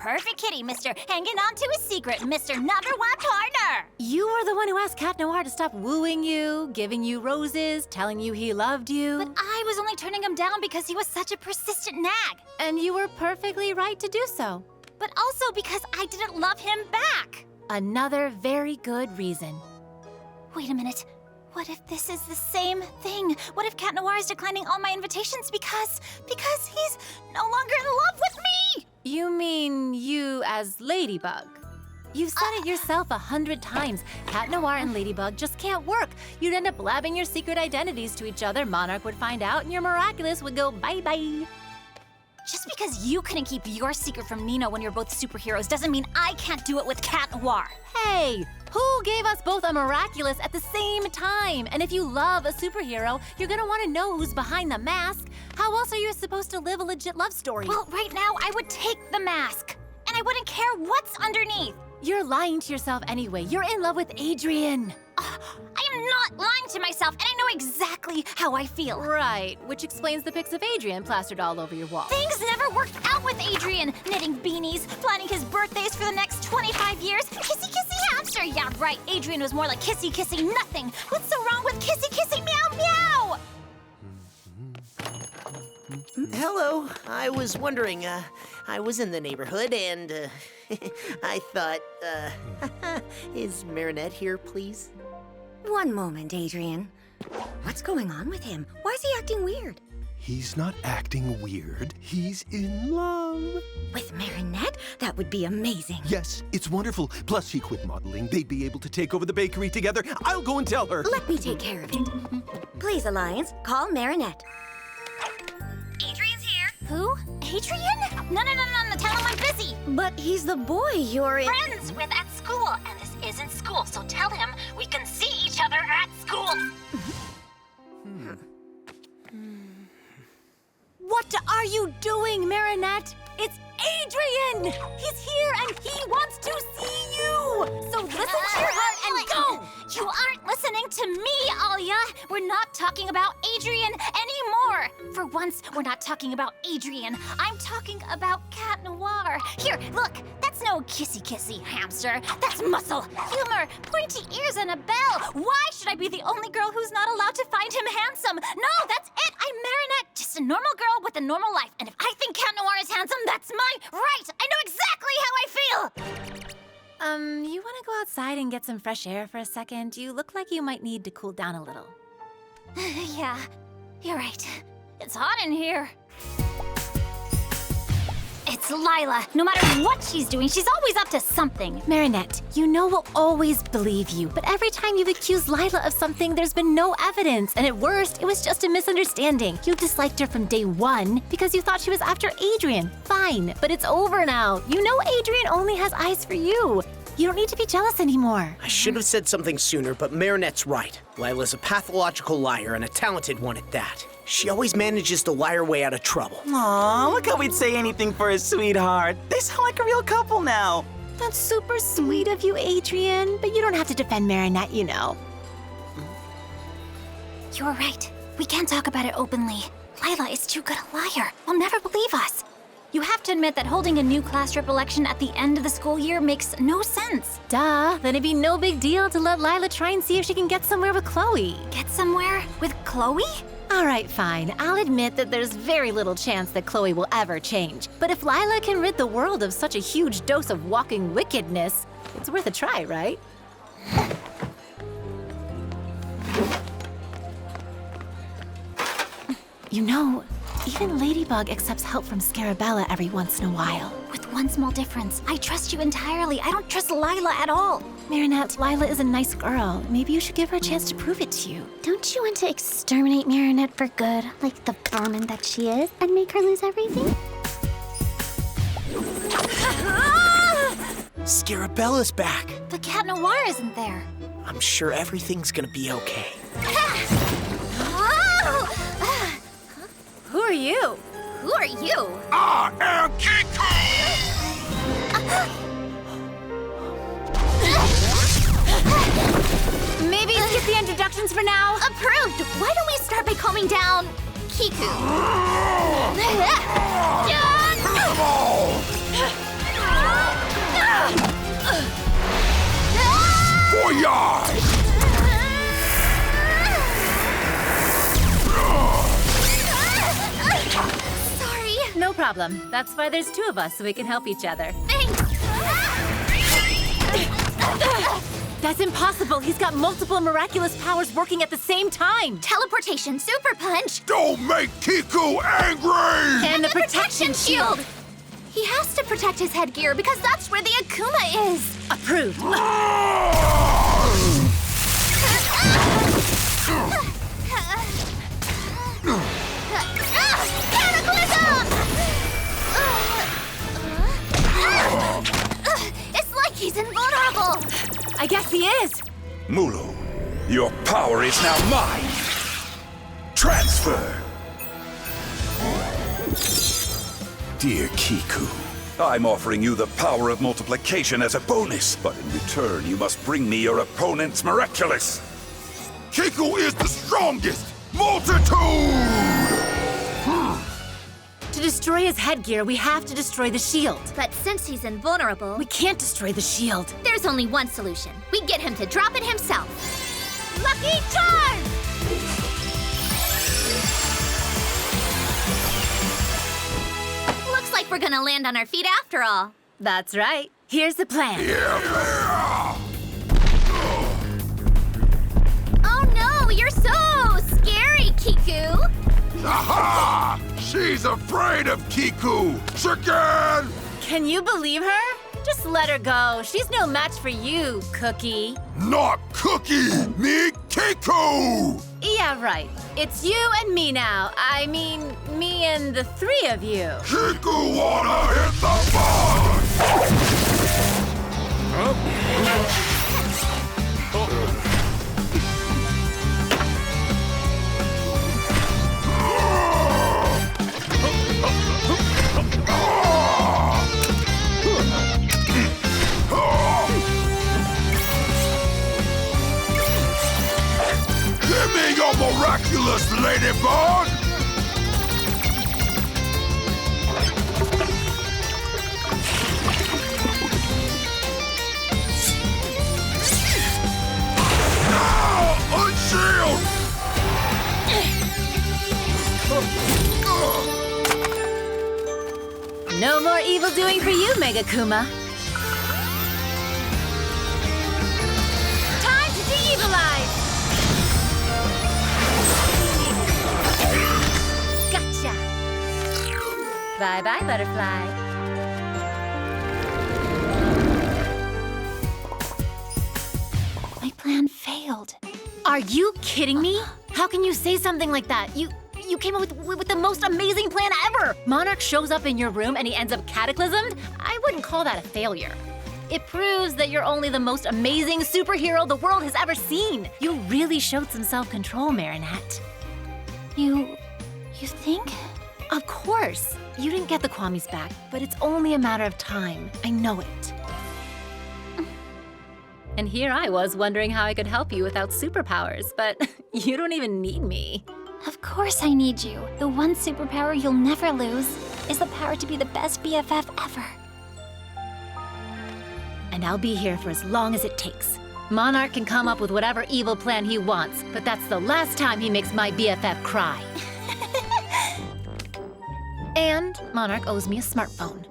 perfect kitty, Mr. Hanging on to his secret, Mr. Number One Partner. You were the one who asked Cat Noir to stop wooing you, giving you roses, telling you he loved you. But I was only turning him down because he was such a persistent nag. And you were perfectly right to do so. But also because I didn't love him back. Another very good reason. Wait a minute. What if this is the same thing? What if Cat Noir is declining all my invitations because he's no longer in love with me? You mean you as Ladybug? You've said it yourself 100 times. Cat Noir and Ladybug just can't work. You'd end up blabbing your secret identities to each other, Monarch would find out, and your Miraculous would go bye-bye. Just because you couldn't keep your secret from Nino when you're both superheroes doesn't mean I can't do it with Cat Noir. Hey, who gave us both a Miraculous at the same time? And if you love a superhero, you're gonna want to know who's behind the mask. How else are you supposed to live a legit love story? Well, right now I would take the mask, and I wouldn't care what's underneath. You're lying to yourself anyway. You're in love with Adrien. I am not lying to myself, and I know exactly how I feel. Right, which explains the pics of Adrien plastered all over your wall. Things never worked out with Adrien. Knitting beanies, planning his birthdays for the next 25 years. Kissy kissy hamster. Yeah, right. Adrien was more like kissy kissy nothing. What's so wrong with kissy kissy meow meow? Hello. I was wondering, I was in the neighborhood and, I thought, is Marinette here, please? One moment, Adrien. What's going on with him? Why is he acting weird? He's not acting weird. He's in love. With Marinette? That would be amazing. Yes, it's wonderful. Plus, she quit modeling. They'd be able to take over the bakery together. I'll go and tell her. Let me take care of it. Please, Alliance, call Marinette. Adrien's here. Who? Adrien? No, tell him I'm busy. But he's the boy you're in. Friends with at school, and this isn't school, so tell him we can see each other at school. What are you doing, Marinette? It's Adrien! He's here and he wants to see you! So listen to your heart and go! You aren't listening to me, ALYA! We're not talking about Adrien anymore! For once, we're not talking about Adrien. I'm talking about Cat Noir. Here, look! That's no kissy-kissy hamster. That's muscle, humor, pointy ears, and a bell. Why should I be the only girl who's not allowed to find him handsome? No, that's it! I'm Marinette, just a normal girl with a normal life. And if I think Cat Noir is handsome, that's my right! I know exactly how I feel! You want to go outside and get some fresh air for a second? You look like you might need to cool down a little. Yeah, you're right. It's hot in here. It's Lila. No matter what she's doing, she's always up to something. Marinette, you know we'll always believe you, but every time you've accused Lila of something, there's been no evidence, and at worst, it was just a misunderstanding. You disliked her from day one because you thought she was after Adrien. Fine, but it's over now. You know Adrien only has eyes for you. You don't need to be jealous anymore. I should have said something sooner, but Marinette's right. Lila's a pathological liar and a talented one at that. She always manages to lie her way out of trouble. Aw, look how we'd say anything for a sweetheart. They sound like a real couple now. That's super sweet of you, Adrien, but you don't have to defend Marinette, you know. You're right. We can't talk about it openly. Lila is too good a liar. They'll never believe us. You have to admit that holding a new class trip election at the end of the school year makes no sense. Duh, then it'd be no big deal to let Lila try and see if she can get somewhere with Chloe. Get somewhere? With Chloe? All right, fine. I'll admit that there's very little chance that Chloe will ever change. But if Lila can rid the world of such a huge dose of walking wickedness, it's worth a try, right? You know, even Ladybug accepts help from Scarabella every once in a while. With one small difference. I trust you entirely. I don't trust Lila at all. Marinette, Lila is a nice girl. Maybe you should give her a chance to prove it to you. Don't you want to exterminate Marinette for good, like the vermin that she is, and make her lose everything? Scarabella's back. The Cat Noir isn't there. I'm sure everything's gonna be okay. Who are you? Who are you? I am Kiko! Maybe skip the introductions for now. Approved! Why don't we start by calming down Kiku? No problem. That's why there's two of us, so we can help each other. Thanks! That's impossible. He's got multiple miraculous powers working at the same time. Teleportation, super punch, Don't make Kiku angry! And the protection shield. He has to protect his headgear because that's where the Akuma is. Approved. It's like he's invulnerable. I guess he is. Mulu, your power is now mine! Transfer! Dear Kiku, I'm offering you the power of multiplication as a bonus, but in return you must bring me your opponent's Miraculous! Kiku is the strongest! Multitude! To destroy his headgear, we have to destroy the shield. But since he's invulnerable, We can't destroy the shield. there's only one solution. We get him to drop it himself. Lucky charm! Looks like we're gonna land on our feet after all. That's right. Here's the plan. Oh no, you're so scary, Kiku! Aha! She's afraid of Kiku! Chicken! Can you believe her? Just let her go. She's no match for you, Cookie. Not Cookie! Me Kiku! Yeah, right. It's you and me now. I mean, me and the three of you. Kiku wanna hit the bug! Give me your Miraculous, Ladybug! Unshield! No more evil doing for you, Mega Kuma. Time to de-evilize! Gotcha! Bye-bye, butterfly. My plan failed. Are you kidding me? How can you say something like that? You came up with the most amazing plan ever! Monarch shows up in your room and he ends up cataclysmed? I wouldn't call that a failure. It proves that you're only the most amazing superhero the world has ever seen. You really showed some self-control, Marinette. You think? Of course. You didn't get the Kwamis back, but it's only a matter of time. I know it. And here I was wondering how I could help you without superpowers, but you don't even need me. Of course I need you. The one superpower you'll never lose is the power to be the best BFF ever. And I'll be here for as long as it takes. Monarch can come up with whatever evil plan he wants, but that's the last time he makes my BFF cry. And Monarch owes me a smartphone.